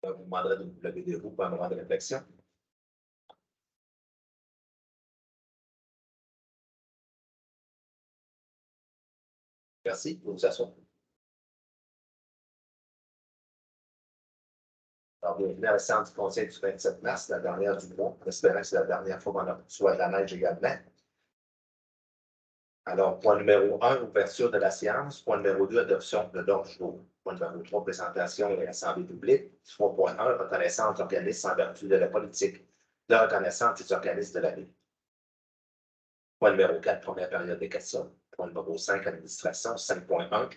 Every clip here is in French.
Je vous demanderai de vous lever debout pour un moment de réflexion. Merci, vous vous asseoir. Alors, bienvenue à la séance du Conseil du 27 mars, la dernière du mois. En espérant que c'est la dernière fois qu'on reçoit de la neige également. Alors, point numéro 1, ouverture de la séance. Point numéro 2, adoption de l'ordre du jour. Point numéro 3, présentation et assemblée publique. 3.1, reconnaissance d'organismes en vertu de la politique de reconnaissance des organismes de la vie. Point numéro 4, première période des questions. Point numéro 5, administration. 5.1,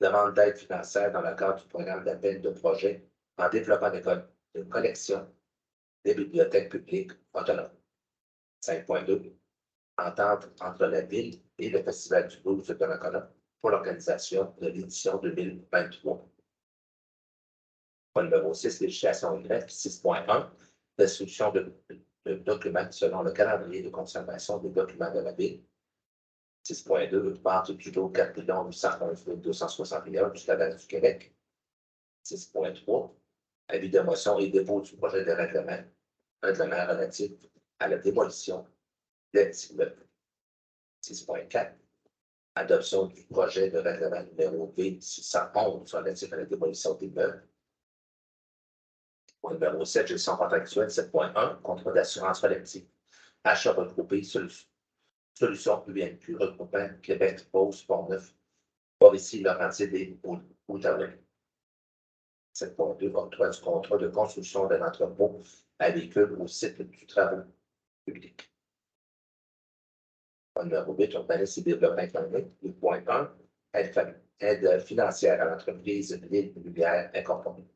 demande d'aide financière dans le cadre du programme d'appel de projet en développement de collection des bibliothèques publiques autonomes. 5.2, entente entre la Ville et le Festival du blues de Donnacona pour l'organisation de l'édition 2023. Point numéro 6, législation Y. 6.1, destruction de documents selon le calendrier de conservation des documents de la Ville. 6.2, vente du lot 4 811 261 du Canada du Québec. 6.3, avis de motion et dépôt du projet de règlement relatif à la démolition des immeubles. 6.4, adoption du projet de règlement numéro V611 relatif à la démolition d'immeubles. Point numéro 7, gestion contractuelle. 7.1, contrat d'assurance collective. Achat regroupé, solution UNQ, regroupant Québec, Beauce, Port-Neuf, Mauricie, Laurentides et Outaouais. 7.2, octroi du contrat de construction d'un entrepôt à véhicules au site du travaux public. Point numéro 8, urbanisme et développement économique. 8.1, aide financière à l'entreprise L'Île Lumière Incorporée.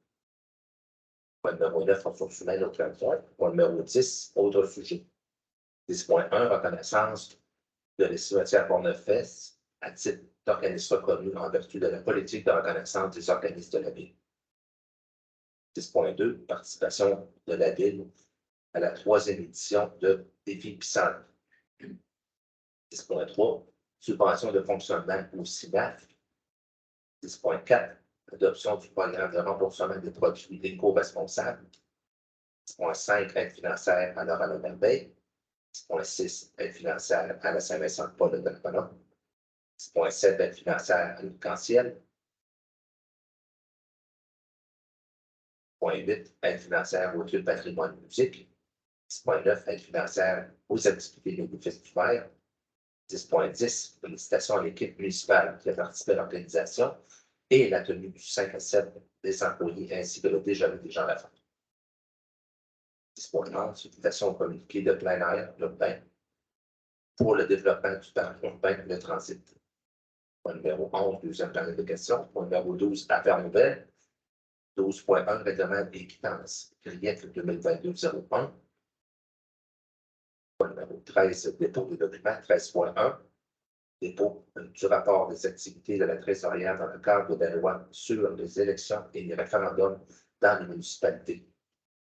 Point numéro 9, ressources humaines au territoire. Point numéro 10, autres sujets. 10.1, reconnaissance de les cimetières Port-Neuf-Est à titre d'organisme reconnu en vertu de la politique de reconnaissance des organismes de la Ville. 10.2, participation de la Ville à la 3e édition de Défi Pissant. 10.3, subvention de fonctionnement au CIMAF. 10.4, adoption du programme de remboursement des produits éco-responsables. 10.5, aide financière à Laurent Merveille. 10.6, aide financière à la Saint-Vincent-de-Paul de Donnacona. 10.7, aide financière à l'Arc-en-Ciel. 10.8, aide financière au lieu de patrimoine musique. 10.9, aide financière aux activités de festivals. 10.10, félicitations à l'équipe municipale qui a participé à l'organisation et la tenue du 5 à 7 des employés ainsi que le déjeuner des gens d'affaires. 10.11, félicitations au communiqué de plein air urbain pour le développement du parc urbain de transit. Point numéro 11, deuxième période de questions. Point numéro 12, affaires nouvelles. 12.1, règlement d'équitance, GRIEF 2022-01. Point numéro 13, dépôt des documents. 13.1, dépôt du rapport des activités de la trésorière dans le cadre de la loi sur les élections et les référendums dans les municipalités.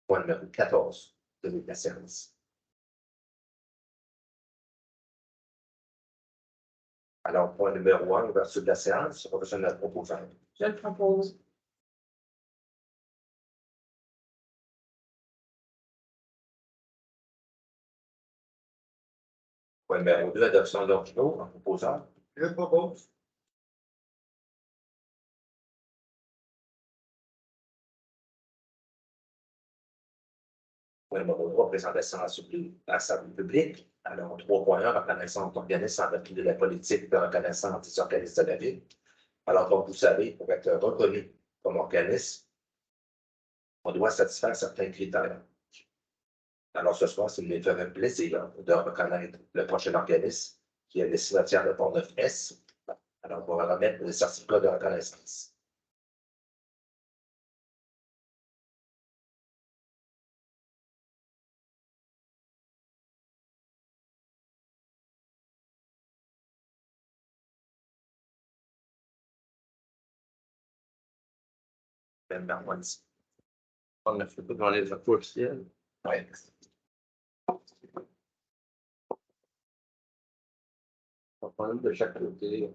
Point numéro 14 de la séance. Alors, point numéro 1, ouverture de la séance, professionnel proposant. Je le propose. Point numéro 2, adoption de l'ordre du jour en proposant. Je le propose. Point numéro 3, présentation à l'Assemblée publique. Alors, 3.1, reconnaissance d'organismes en vertu de la politique de reconnaissance des organismes de la Ville. Alors, comme vous savez, pour être reconnu comme organisme, on doit satisfaire certains critères. Alors, ce soir, ça me ferait plaisir de reconnaître le prochain organisme qui est le cimetière de Port-Neuf-Est. Alors, on va remettre le certificat de reconnaissance. Même harmonie. On a fait tout dans les accords ciel. Oui. On va prendre de chaque côté.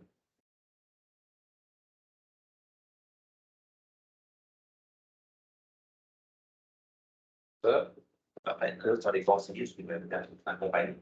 Ça, Après, là, tu as les conseillers qui me accompagnent.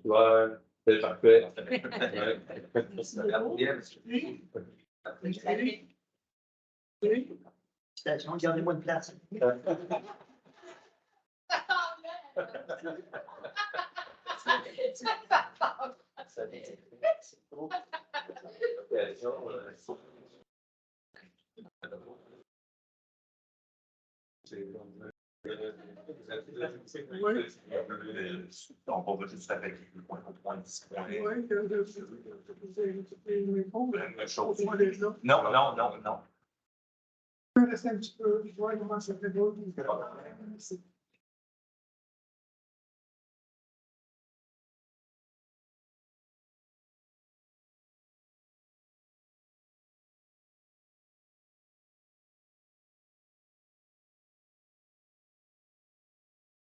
ouais, c'est parfait. Gardez-moi une place. Donc, on va juste avec le point au point. Même chose. Non, non, non, non. Rester un petit peu, voir comment ça fait beau.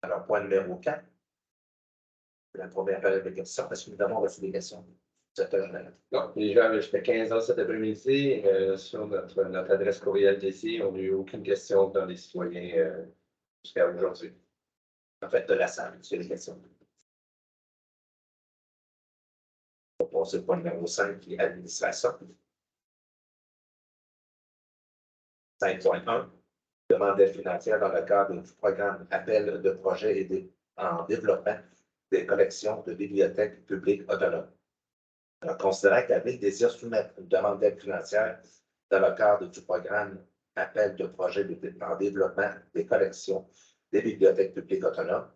Alors, point numéro 4. La première période de questions, parce que nous avons reçu des questions. Cette heure-là. Donc, les gens avaient jusqu'à 15 heures cet après-midi. Sur notre adresse courriel d'ici, on n'a eu aucune question dans les citoyens jusqu'à aujourd'hui. En fait, de la salle, c'est les questions. On va passer au point numéro 5, qui est administration. 5.1. Demande d'aide financière dans le cadre du programme Appel de projet aidé en développement des collections de bibliothèques publiques autonomes. Alors, considérant que la Ville désire soumettre une demande d'aide financière dans le cadre du programme Appel de projet en développement des collections des bibliothèques publiques autonomes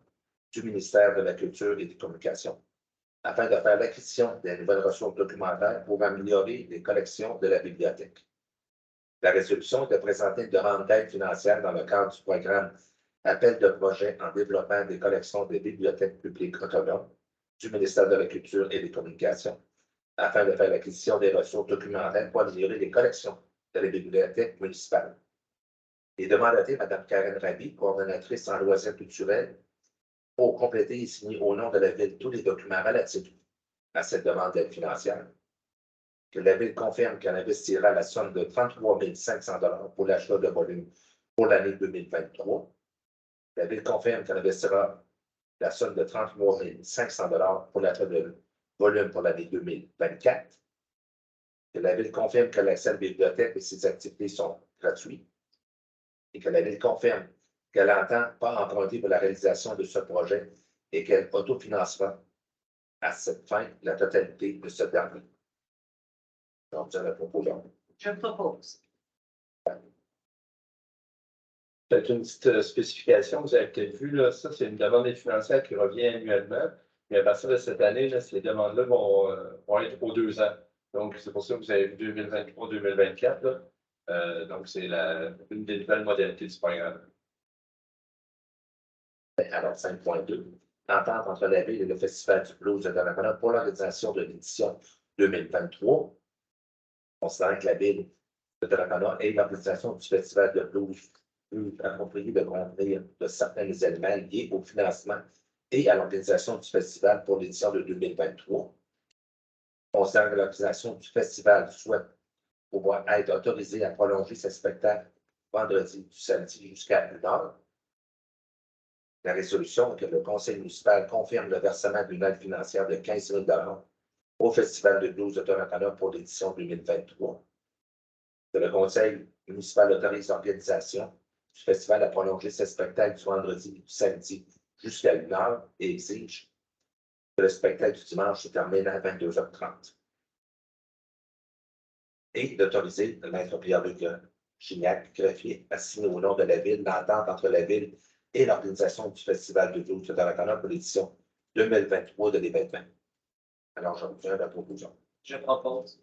du ministère de la Culture et des Communications, afin de faire l'acquisition des nouvelles ressources documentaires pour améliorer les collections de la bibliothèque. La résolution est de présenter une demande d'aide financière dans le cadre du programme Appel de projet en développement des collections des bibliothèques publiques autonomes du ministère de la Culture et des Communications, afin de faire l'acquisition des ressources documentaires pour améliorer les collections de la bibliothèque municipale. Et de mandater Mme Karen Raby, coordonnatrice en loisirs culturels, pour compléter et signer au nom de la Ville tous les documents relatifs à cette demande d'aide financière. Que la Ville confirme qu'elle investira la somme de 33 500 $ pour l'achat de volume pour l'année 2023. La Ville confirme qu'elle investira la somme de 33 500 $ pour l'achat de volume pour l'année 2024. Que la Ville confirme que l'accès à la bibliothèque et ses activités sont gratuits. Et que la Ville confirme qu'elle n'entend pas emprunter pour la réalisation de ce projet et qu'elle autofinancera à cette fin la totalité de ce dernier. Donc, je le propose. Je propose. Peut-être une petite spécification, vous avez peut-être vu, là, ça, c'est une demande d'aide financière qui revient annuellement. Mais à partir de cette année, là, ces demandes-là vont être aux 2 ans. Donc, c'est pour ça que vous avez vu 2023-2024. Donc, c'est une des nouvelles modalités du programme. Alors, 5.2. Entente entre la Ville et le Festival du blues de Donnacona pour l'organisation de l'édition 2023. Considérant que la Ville de Donnacona et l'organisation du Festival de blues plus approprié de contenir de certains éléments liés au financement et à l'organisation du festival pour l'édition de 2023. Considérant que l'organisation du festival souhaite pouvoir être autorisée à prolonger ses spectacles vendredi du samedi jusqu'à 1h. La résolution est que le conseil municipal confirme le versement d'une aide financière de 15 000 $ au Festival de blues de Donnacona pour l'édition 2023. Que le conseil municipal autorise l'organisation du festival à prolonger ses spectacles du vendredi et du samedi jusqu'à 1h et exige que le spectacle du dimanche se termine à 22h30. Et d'autoriser le maître Pierre-Luc Gignac, greffier, à signer au nom de la Ville l'entente entre la Ville et l'organisation du Festival de blues de Donnacona pour l'édition 2023 de l'événement. Alors, je reviens à la proposition. Je propose.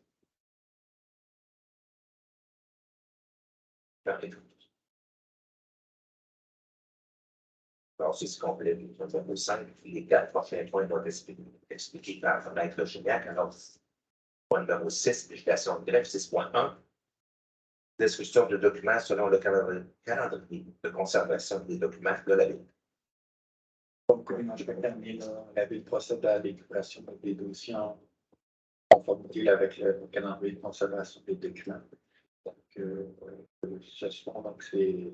Alors, c'est ce complet, numéro 5. Les 4 prochains points vont être expliqués par Maître Gignac. Alors, point numéro 6, législation de greffe, 6.1. Destruction de documents selon le calendrier de conservation des documents de la Ville. Donc, comment je vais terminer, la Ville procède à l'élaboration des dossiers en conformité avec le calendrier de conservation des documents. Donc, ce soir, donc, c'est.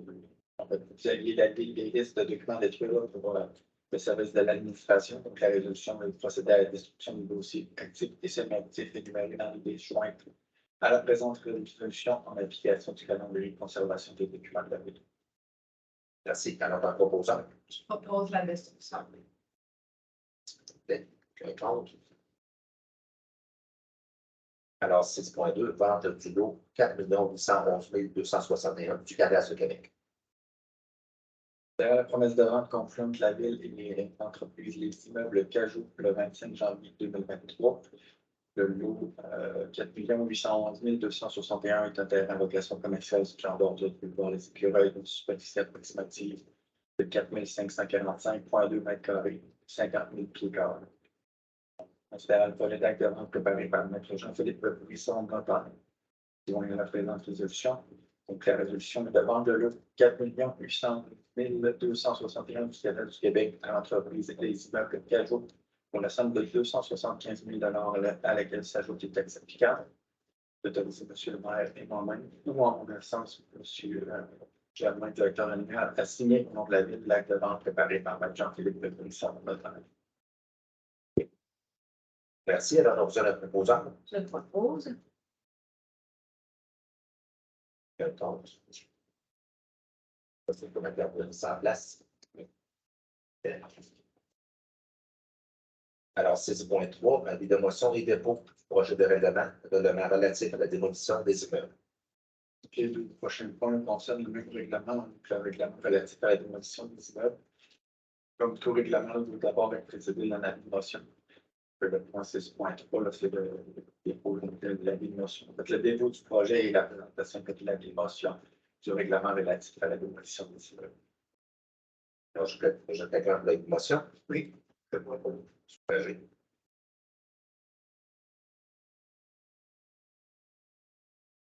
En fait, vous aviez les listes de documents détruits là pour le service de l'administration. Donc, la résolution va procéder à la destruction des dossiers actifs et semi-actifs énumérés dans les listes jointes à la présente résolution en application du calendrier de conservation des documents de la Ville. Merci. Alors, en proposant. Je propose la destruction. Contre. Alors, 6.2, vente du lot 4 811 261 du cadastre de Québec. Derrière la promesse de vente confronte la Ville et les entreprises, les immeubles Cajou le 25 janvier 2023. Le lot 4 811 261 est un terrain à vocation commerciale situé en bordure du boulevard Les Écureuils d'une superficie approximative de 4 545,2 m², 50 000 pieds carrés. Considérant le projet d'acte de vente préparé par M. Jean-Philippe Brisson, notaire, qui vont la présente résolution. Donc, la résolution de vente de lot 4 800 261 du Canada du Québec à l'entreprise les immeubles Cajou pour la somme de 275 000 à laquelle s'ajoute les taxes applicables. D'autoriser M. le maire et moi-même, ou en mon absence, M. Germain, directeur général, à signer au nom de la Ville l'acte de vente préparé par M. Jean-Philippe Brisson, notaire. Merci. Alors, nous allons proposant. Je propose. C'est pour mettre ça en place. Alors, 6.3, avis de motion et dépôt du projet de règlement relatif à la démolition des immeubles. Les deux prochains points concernent le même règlement, donc le règlement relatif à la démolition des immeubles. Comme tout règlement, il doit d'abord être précédé d'un avis de motion. Le point 6.3, c'est le dépôt de l'avis de motion. En fait, le dépôt du projet et la présentation de l'avis de motion du règlement relatif à la démolition des immeubles. Alors, je réclame la motion. Oui.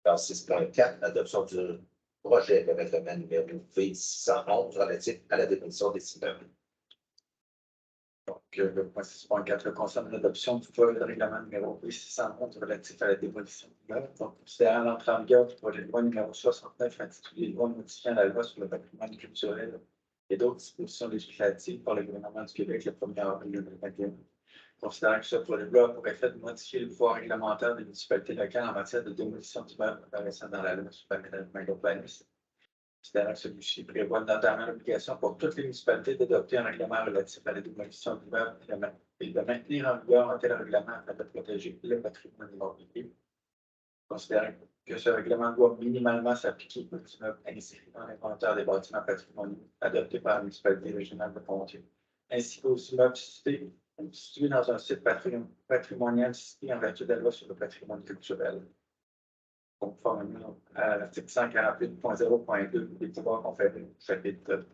Alors, 6.4, adoption du projet de règlement numéro V611 relatif à la démolition des immeubles. Donc, le point 6.4 concerne l'adoption du projet de règlement numéro V611 relatif à la démolition d'immeubles. Donc, considérant l'entrée en vigueur du projet de loi numéro 69 intitulé Loi modifiant la loi sur le patrimoine culturel et d'autres dispositions législatives par le gouvernement du Québec le 1er avril 2021. Considérant que ce projet de loi a pour effet de modifier le pouvoir réglementaire des municipalités locales en matière de démolition d'immeubles apparaissant dans la loi sur l'aménagement urbanisme. Considérant que celui-ci prévoit notamment l'obligation pour toutes les municipalités d'adopter un règlement relatif à la démolition d'immeubles et de maintenir en vigueur un tel règlement afin de protéger le patrimoine immobilier. Considérant que ce règlement doit minimalement s'appliquer aux immeubles inscrits dans l'inventaire des bâtiments patrimoniaux adoptés par la municipalité régionale de Pontier, ainsi qu'aux immeubles situés dans un site patrimonial situé en vertu de la loi sur le patrimoine culturel. Conformément à l'article 148.0.2 des pouvoirs conférés au chapitre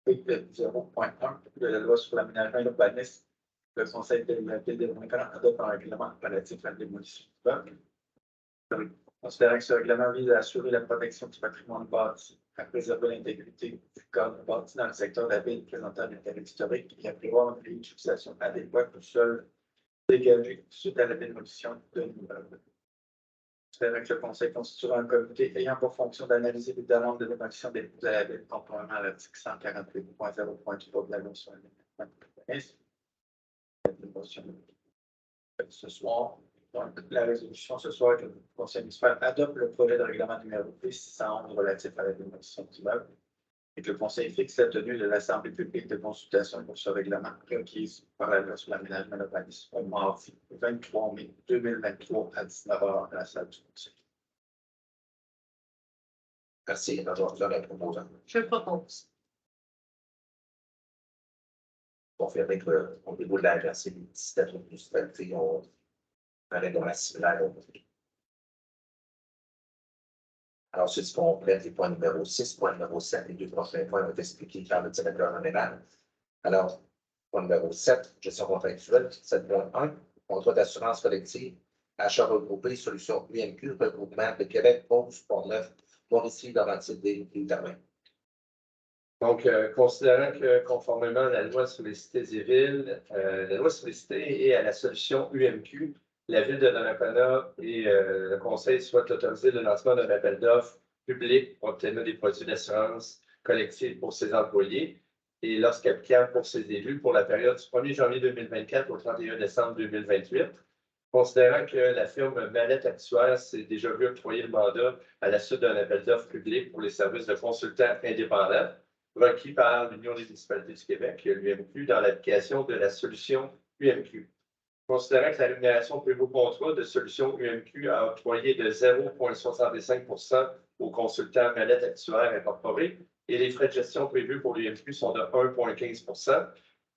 0.1 de la loi sur l'aménagement et l'urbanisme, le Conseil délibératif des délinquants adopte un règlement relatif à la démolition d'immeubles. Considérant que ce règlement vise à assurer la protection du patrimoine bâti, à préserver l'intégrité du cadre bâti dans le secteur de la ville présentant l'intérêt historique et à prévoir une réutilisation adéquate du sol dégagé suite à la démolition de l'immeuble. Considérant que le Conseil constituera un comité ayant pour fonction d'analyser les demandes de démolition déposées à la ville conformément à l'article 148.0.3 de la loi sur ce soir. Donc, la résolution ce soir que le Conseil municipal adopte le projet de règlement numéro 611 relatif à la démolition d'immeubles et que le Conseil fixe la tenue de l'Assemblée publique de consultation pour ce règlement requise par la loi sur l'aménagement urbanisme au mardi 23 mai 2023 à 19h à la salle du Conseil. Merci. Alors, nous allons proposer. Je propose. Confirmer qu'au niveau de l'agence et des systèmes de municipalité, on allait dans la similaire. Alors, ceux qui complètent les points numéro 6, point numéro 7, les deux prochains points vont être expliqués par le directeur général. Alors, point numéro 7, gestion contractuelle, 7.1, contrat d'assurance collective, achat regroupé, solution UMQ, regroupement de Québec, Beauce, Pont-Neuf, Mauricie, Laurentides, et Termin. Donc, considérant que conformément à la loi sur les cités et villes, la loi sur les cités et à la solution UMQ, la ville de Donnacona et le conseil souhaitent autoriser le lancement d'un appel d'offres public pour obtenir des produits d'assurance collective pour ses employés et lorsqu'applicable pour ses élus pour la période du 1er janvier 2024 au 31 décembre 2028. Considérant que la firme Mallette Actuaire s'est déjà vu octroyer le mandat à la suite d'un appel d'offres public pour les services de consultants indépendants requis par l'Union des municipalités du Québec, l'UMQ, dans l'application de la solution UMQ. Considérant que la rémunération prévue au contrat de solution UMQ a octroyé de 0,65 aux consultants Mallette Actuaire incorporés et les frais de gestion prévus pour l'UMQ sont de 1,15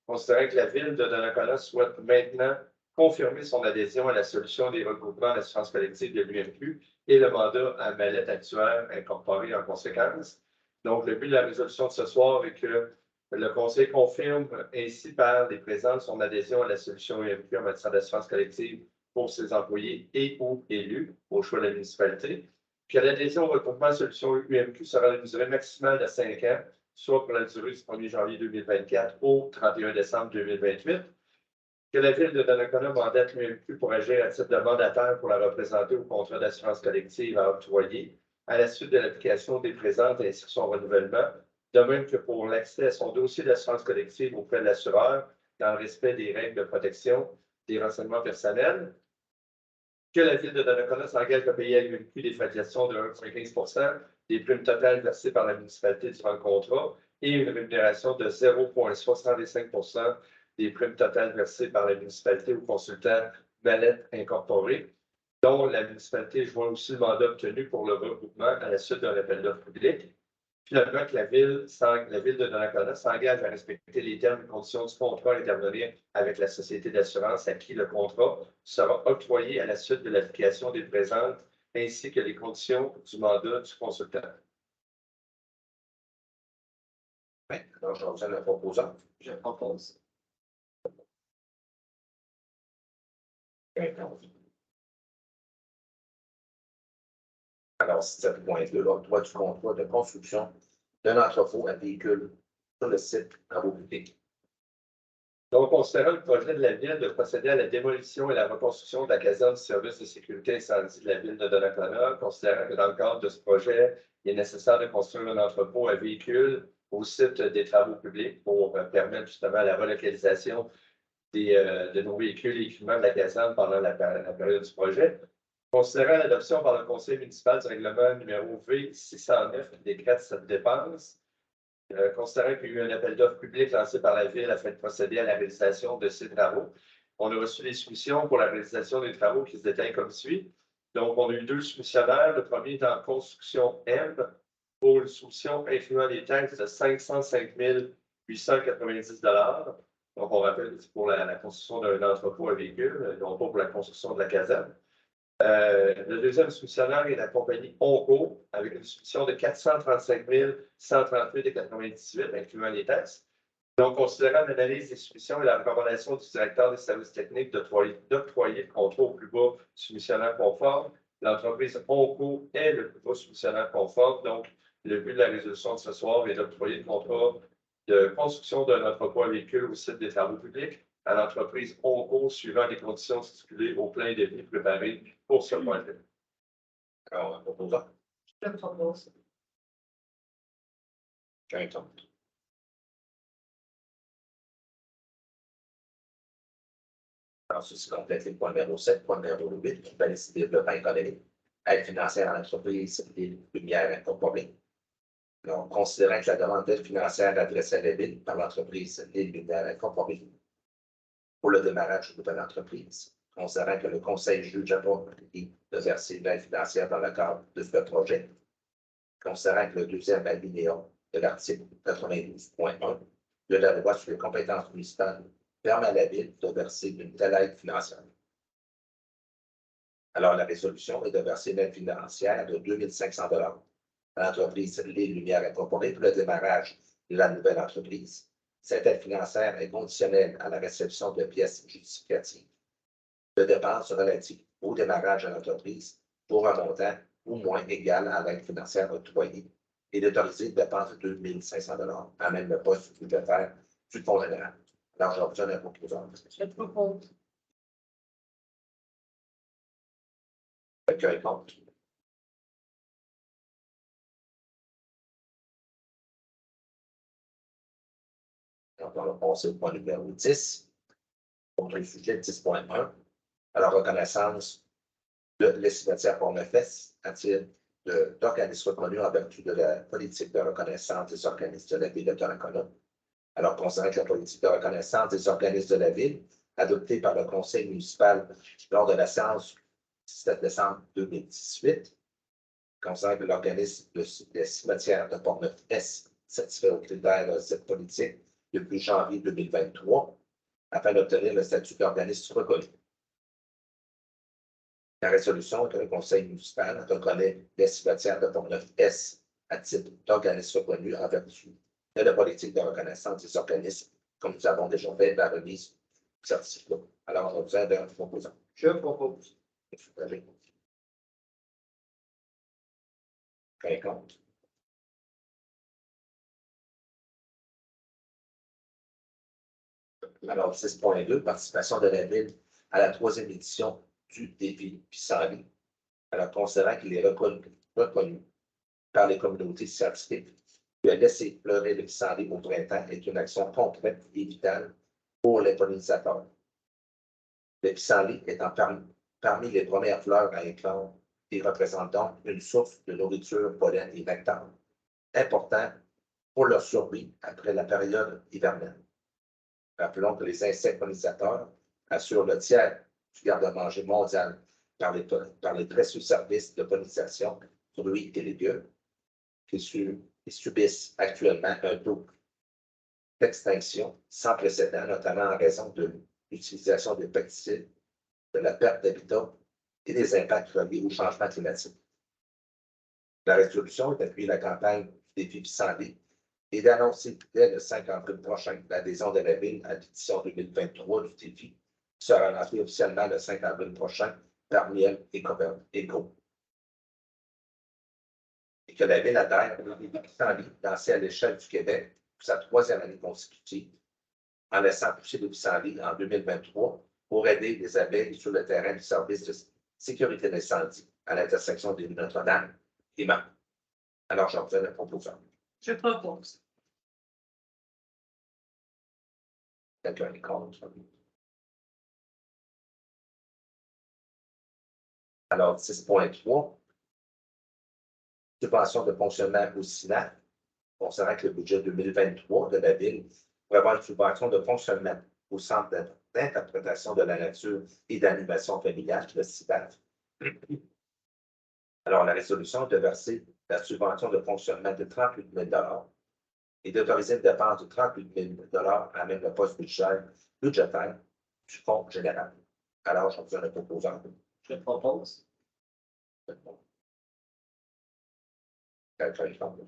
considérant que la ville de Donnacona souhaite maintenant confirmer son adhésion à la solution des regroupements d'assurance collective de l'UMQ et le mandat à Mallette Actuaire incorporé en conséquence. Donc, le but de la résolution de ce soir est que le Conseil confirme ainsi par les présents son adhésion à la solution UMQ en matière d'assurance collective pour ses employés et ou élus au choix de la municipalité, que l'adhésion au regroupement solution UMQ sera d'une durée maximale de 5 ans, soit pour la durée du 1er janvier 2024 au 31 décembre 2028, que la ville de Donnacona mandate l'UMQ pour agir à titre de mandataire pour la représenter au contrat d'assurance collective à octroyer à la suite de l'application des présentes ainsi que son renouvellement, de même que pour l'accès à son dossier d'assurance collective auprès de l'assureur dans le respect des règles de protection des renseignements personnels, que la ville de Donnacona s'engage à payer à l'UMQ des frais de gestion de 1,15 des primes totales versées par la municipalité durant le contrat et une rémunération de 0,65 des primes totales versées par la municipalité aux consultants Mallette incorporés, dont la municipalité joint aussi le mandat obtenu pour le regroupement à la suite d'un appel d'offres public. Finalement, que la ville de Donnacona s'engage à respecter les termes et conditions du contrat à intervenir avec la société d'assurance à qui le contrat sera octroyé à la suite de l'application des présentes ainsi que les conditions du mandat du consultant. Oui, alors, je reviens le proposant. Je propose. Alors, 7.2, l'octroi du contrat de construction d'un entrepôt à véhicules sur le site travaux publics. Donc, considérant le projet de la ville de procéder à la démolition et la reconstruction de la caserne du service de sécurité incendie de la ville de Donnacona, considérant que dans le cadre de ce projet, il est nécessaire de construire un entrepôt à véhicules au site des travaux publics pour permettre justement la relocalisation de nos véhicules et équipements de la caserne pendant la période du projet. Considérant l'adoption par le conseil municipal du règlement numéro V609 qui décrète cette dépense, considérant qu'il y a eu un appel d'offres public lancé par la Ville afin de procéder à la réalisation de ces travaux. On a reçu des soumissions pour la réalisation des travaux qui se détaillent comme suit. Donc, on a eu 2 soumissionnaires. Le premier est en construction M pour une soumission incluant des taxes de 505 890 $. Donc, on rappelle que c'est pour la construction d'un entrepôt à véhicules, non pas pour la construction de la caserne. Le deuxième soumissionnaire est la compagnie Onco avec une soumission de 435 138,98 $, incluant les taxes. Donc, considérant l'analyse des soumissions et la recommandation du directeur des services techniques d'octroyer le contrat au plus bas soumissionnaire conforme, l'entreprise Onco est le plus bas soumissionnaire conforme. Donc, le but de la résolution de ce soir est d'octroyer le contrat de construction d'un entrepôt à véhicules au site des travaux publics à l'entreprise Onco suivant les conditions stipulées au plein de vie préparé pour ce projet. Alors, proposant. Je propose. Quinton. Alors, ceci complète les points numéro 7, point numéro 8, qui balisent le développement économique, aide financière à l'entreprise des Lumières incorporées. Donc, considérant que la demande d'aide financière adressée à la ville par l'entreprise des Lumières incorporées pour le démarrage de l'entreprise, considérant que le conseil juge approprié de verser une aide financière dans le cadre de ce projet, considérant que le deuxième alinéa de l'article 92.1 de la loi sur les compétences municipales permet à la ville de verser une telle aide financière. Alors, la résolution est de verser une aide financière de 2 500 $ à l'entreprise Les Lumières Incorporées pour le démarrage de la nouvelle entreprise. Cette aide financière est conditionnelle à la réception de pièces justificatives de dépenses relatives au démarrage de l'entreprise pour un montant au moins égal à l'aide financière octroyée et d'autoriser une dépense de 2 500 $ à même le poste budgétaire du Fonds général. Alors, j'ai besoin d'un proposant. Je propose. Quelqu'un est contre? Donc, on va passer au point numéro 10. Contre le sujet 10.1. À la reconnaissance de l'estimatière Pont-Neuf-Est à titre d'organisme reconnu en vertu de la politique de reconnaissance des organismes de la ville de Donnacona. Alors, concernant la politique de reconnaissance des organismes de la ville, adoptée par le conseil municipal lors de la séance du 17 décembre 2018, concernant l'organisme des cimetières de Pont-Neuf-Est satisfait aux critères de cette politique depuis janvier 2023, afin d'obtenir le statut d'organisme reconnu. La résolution que le conseil municipal reconnaît les cimetières de Pont-Neuf-Est à titre d'organisme reconnu en vertu de la politique de reconnaissance des organismes, comme nous avons déjà fait la remise du certificat. Alors, on a besoin d'un proposant. Je propose. Quel compte? Alors, 6.2, participation de la ville à la 3e édition du défi Pissenlit. Alors, considérant qu'il est reconnu par les communautés scientifiques, que laisser fleurir le pissenlit au printemps est une action concrète et vitale pour les pollinisateurs. Le pissenlit étant parmi les premières fleurs à éclore et représente donc une source de nourriture, pollen et nectar important pour leur survie après la période hivernale. Rappelons que les insectes pollinisateurs assurent le tiers du garde-manger mondial par les précieux services de pollinisation, fruits et légumes, qui subissent actuellement un taux d'extinction sans précédent, notamment en raison de l'utilisation des pesticides, de la perte d'habitat et des impacts reliés au changement climatique. La résolution est d'appuyer la campagne du défi Pissenlit et d'annoncer dès le 5 avril prochain l'adhésion de la ville à l'édition 2023 du défi, qui sera lancée officiellement le 5 avril prochain par Miel et Éco. Et que la ville adhère au défi Pissenlit lancé à l'échelle du Québec pour sa 3e année consécutive, en laissant pousser le pissenlit en 2023 pour aider les abeilles sur le terrain du service de sécurité d'incendie à l'intersection des rues Notre-Dame et Mans. Alors, j'en fais la proposition. Je propose. Quelqu'un est contre? Alors, 6.3. Subvention de fonctionnement au SINAC. Concernant que le budget 2023 de la ville prévoit une subvention de fonctionnement au Centre d'interprétation de la nature et d'animation familiale, le CIDAF. Alors, la résolution est de verser la subvention de fonctionnement de 38 000 $ et d'autoriser une dépense de 38 000 $ à même le poste budgétaire du Fonds général. Alors, j'en fais un proposant. Je propose. Quelqu'un est contre?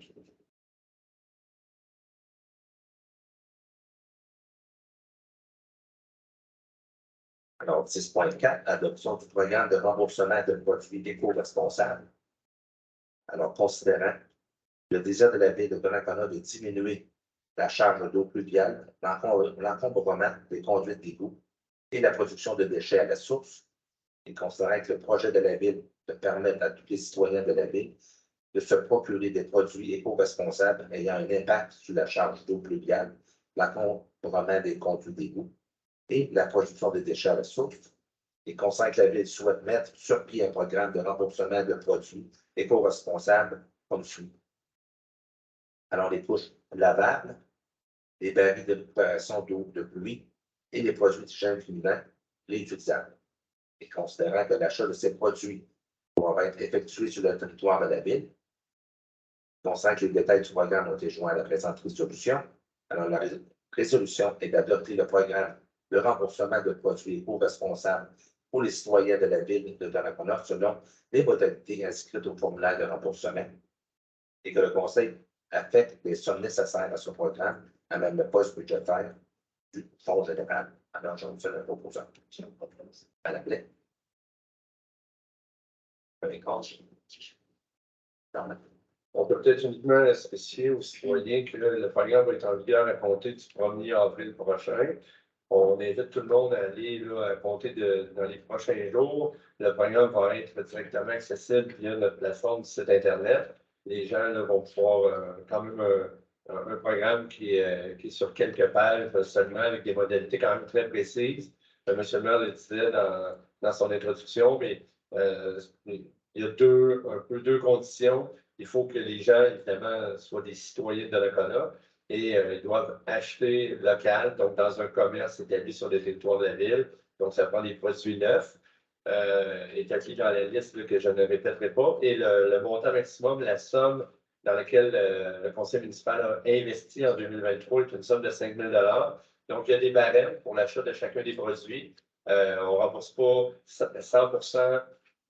Alors, 6.4, adoption du programme de remboursement de produits éco-responsables. Alors, considérant le désir de la ville de Donnacona de diminuer la charge d'eau pluviale, l'encombrement des conduites d'égout et la production de déchets à la source, et considérant que le projet de la ville de permettre à tous les citoyens de la ville de se procurer des produits éco-responsables ayant un impact sur la charge d'eau pluviale, l'encombrement des conduites d'égout et la production des déchets à la source, et concernant que la ville souhaite mettre sur pied un programme de remboursement de produits éco-responsables comme suit. Alors, les couches lavables, les barils de préparation d'eau de pluie et les produits d'hygiène féminin réutilisables. Et considérant que l'achat de ces produits pourra être effectué sur le territoire de la ville, concernant que les détails du programme ont été joints à la présente résolution, alors la résolution est d'adopter le programme de remboursement de produits éco-responsables pour les citoyens de la ville de Donnacona selon les modalités inscrites au formulaire de remboursement et que le Conseil affecte les sommes nécessaires à ce programme à même le poste budgétaire du Fonds général. Alors, je vous fais la proposition. Madame Blais. On peut peut-être uniquement spécifier aux citoyens que le programme va être en vigueur à compter du 1er avril prochain. On invite tout le monde à aller là, à compter dans les prochains jours. Le programme va être directement accessible via notre plateforme du site Internet. Les gens là, vont pouvoir quand même un programme qui est sur quelques pages seulement avec des modalités quand même très précises. M. le maire le disait dans son introduction, mais il y a deux conditions. Il faut que les gens, évidemment, soient des citoyens de Donnacona et ils doivent acheter local, donc dans un commerce établi sur le territoire de la ville. Donc, ça prend des produits neufs, établis dans la liste là, que je ne répéterai pas. Et le montant maximum, la somme dans laquelle le conseil municipal a investi en 2023 est une somme de 5 000 $. Donc, il y a des barèmes pour l'achat de chacun des produits. On ne rembourse pas 100%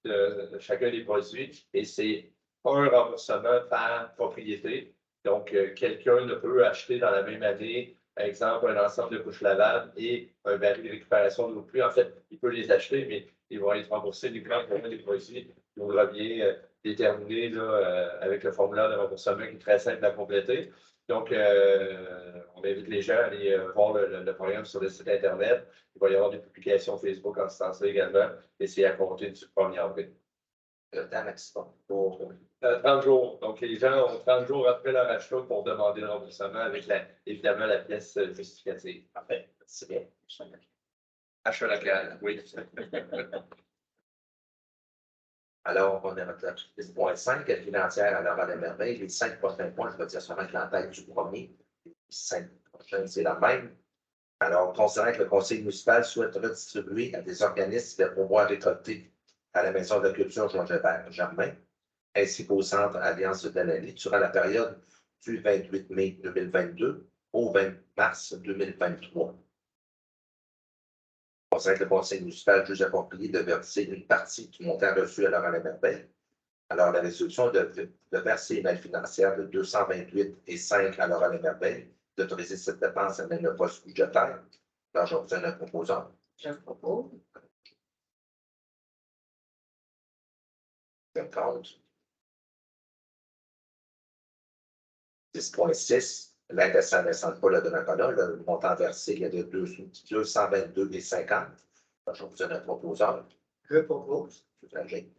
de chacun des produits et c'est un remboursement par propriété. Donc, quelqu'un ne peut acheter dans la même année, par exemple, un ensemble de couches lavables et un baril de récupération d'eau de pluie. En fait, il peut les acheter, mais ils vont être remboursés uniquement pour des produits qui vont bien déterminé là, avec le formulaire de remboursement qui est très simple à compléter. Donc, on invite les gens à aller voir le programme sur le site Internet. Il va y avoir des publications Facebook en ce sens-là également, et c'est à compter du 1er avril. Le temps maximum pour 30 jours. Donc, les gens ont 30 jours après leur achat pour demander le remboursement avec évidemment la pièce justificative. Parfait. C'est bien. Achat local, oui. Alors, on est à 10.5, aide financière à l'heure à la merveille. Les 5 prochains points, je vais dire seulement que la tête du premier. Les 5 prochains, c'est la même. Alors, considérant que le conseil municipal souhaite redistribuer à des organismes les pourboires récoltés à la Maison de la Culture Jean-Gébert Germain, ainsi qu'au Centre Alliance de Delaly, durant la période du 28 mai 2022 au 20 mars 2023. Considérant que le conseil municipal juge approprié de verser une partie du montant reçu à l'heure à la merveille, alors la résolution de verser une aide financière de 228,5 à l'heure à la merveille, d'autoriser cette dépense à même le poste budgétaire. Alors, je vous donne un proposant. Je propose. Je compte. 10.6, l'aide à Saint-Vincent-de-Paul de Donnacona, le montant versé est de 222,50. Alors, je vous donne un proposant. Je propose. Tout à fait.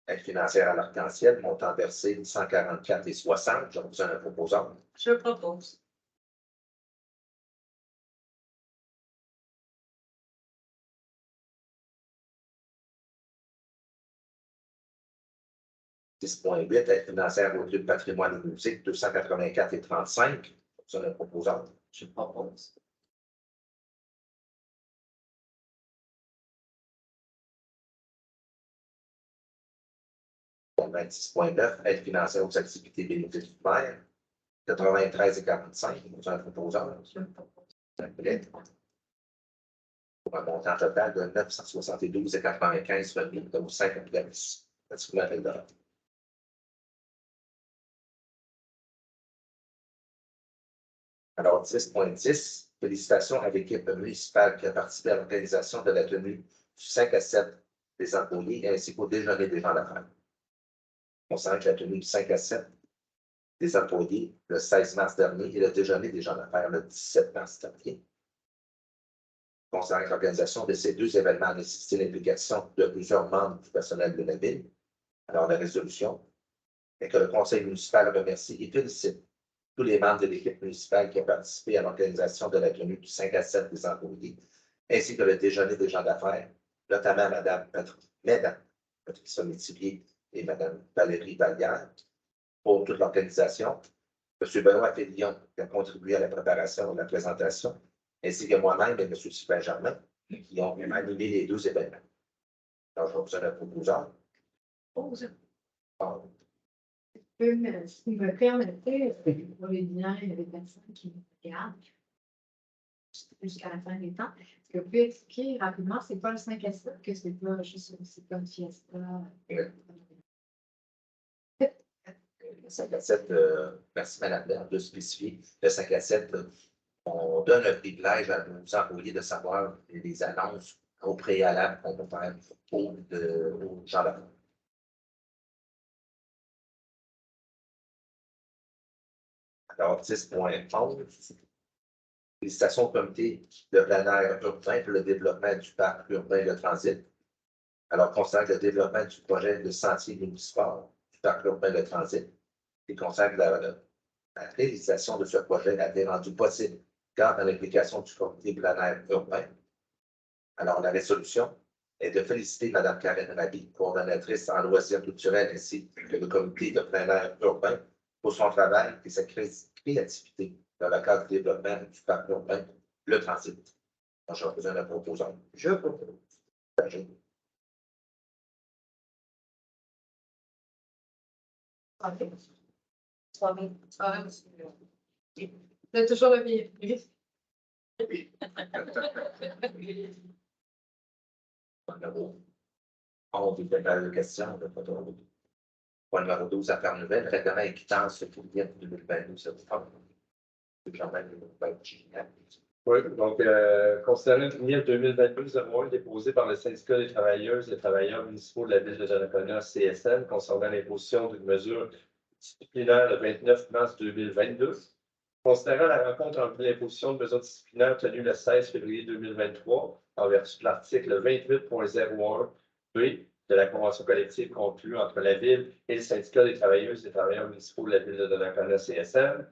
Aide financière à l'arc-en-ciel, montant versé 144,60. Je vous donne un proposant. Je propose. Aide financière au lieu de patrimoine et musique, 284,35. Je vous donne un proposant. Je propose. 26.9, aide financière aux activités bénéfiques du maire, 93,45. Je vous donne un proposant. Je propose. Pour un montant total de 972,95 remis aux 5 organismes. Alors, 10.10, félicitations à l'équipe municipale qui a participé à l'organisation de la tenue du 5 à 7 des employés ainsi qu'au déjeuner des gens d'affaires. On sent que la tenue du 5 à 7 des employés le 16 mars dernier et le déjeuner des gens d'affaires le 17 mars dernier. Concernant l'organisation de ces deux événements a nécessité l'implication de plusieurs membres du personnel de la ville. Alors, la résolution est que le conseil municipal remercie et félicite tous les membres de l'équipe municipale qui ont participé à l'organisation de la tenue du 5 à 7 des employés, ainsi que le déjeuner des gens d'affaires, notamment Mme Patricia Métivier et Mme Valérie Vallière, pour toute l'organisation. M. Benoît Félion qui a contribué à la préparation de la présentation, ainsi que moi-même et M. Sylvain Germain, qui ont animé les deux événements. Alors, je vais vous donner un proposeur. Propose. Si vous me permettez, pour les liens et les personnes qui me regardent jusqu'à la fin des temps, est-ce que vous pouvez expliquer rapidement c'est quoi le 5 à 7, que c'est pas juste c'est pas une fiesta? Le 5 à 7, merci Madame Bert de spécifier. Le 5 à 7, on donne un privilège à nos employés de savoir les annonces au préalable qu'on peut faire aux gens là. Alors, 10.11, félicitations au comité de plein air urbain pour le développement du parc urbain de transit. Alors, considère que le développement du projet de sentier municipal du parc urbain de transit et consacre la réalisation de ce projet a été rendue possible grâce à l'implication du comité de plein air urbain. Alors, la résolution est de féliciter Mme Karen Rabi, coordonnatrice en loisirs culturels, ainsi que le comité de plein air urbain pour son travail et sa créativité dans le cadre du développement du parc urbain, le transit. Donc, j'ai besoin d'un proposant. Je propose. C'est toujours le bienvenu. On vous prépare de questions. Point numéro 12, affaires nouvelles, règlement et quittance pour le 2022. Ça vous parle? C'est quand même génial. Oui, donc, concernant le PNIEP 2022-01 déposé par le syndicat des travailleuses et travailleurs municipaux de la ville de Donnacona, CSN, concernant l'imposition d'une mesure disciplinaire le 29 mars 2022. Considérant la rencontre en vue de l'imposition de mesures disciplinaires tenue le 16 février 2023, en vertu de l'article 28.01b de la convention collective conclue entre la ville et le syndicat des travailleuses et travailleurs municipaux de la ville de Donnacona, CSN,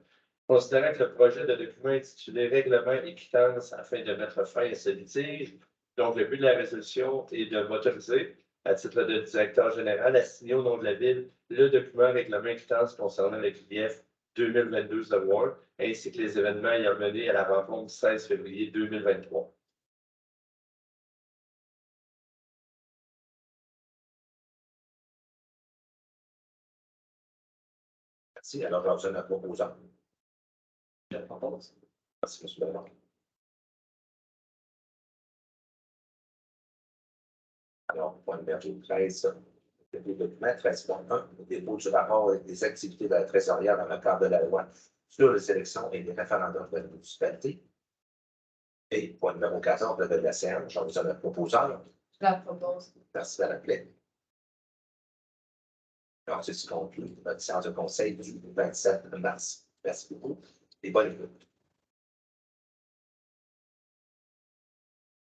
considérant que le projet de document intitulé Règlement et quittance afin de mettre fin à ce litige, donc le but de la résolution est de m'autoriser, à titre de directeur général, à signer au nom de la ville le document Règlement et quittance concernant le PNIEP 2022-01, ainsi que les événements ayant mené à la rencontre du 16 février 2023. Merci. Alors, j'ai besoin d'un proposant. Je propose. Merci, M. Bernard. Alors, point numéro 13, le document 13.1, le dépôt du rapport et des activités de la trésorière dans le cadre de la loi sur les élections et les référendums de la municipalité. Et point numéro 14, le de la séance, j'ai besoin d'un proposant. Je la propose. Merci, Mme Play. Alors, ceci conclut notre séance de conseil du 27 mars. Merci beaucoup et bonne écoute.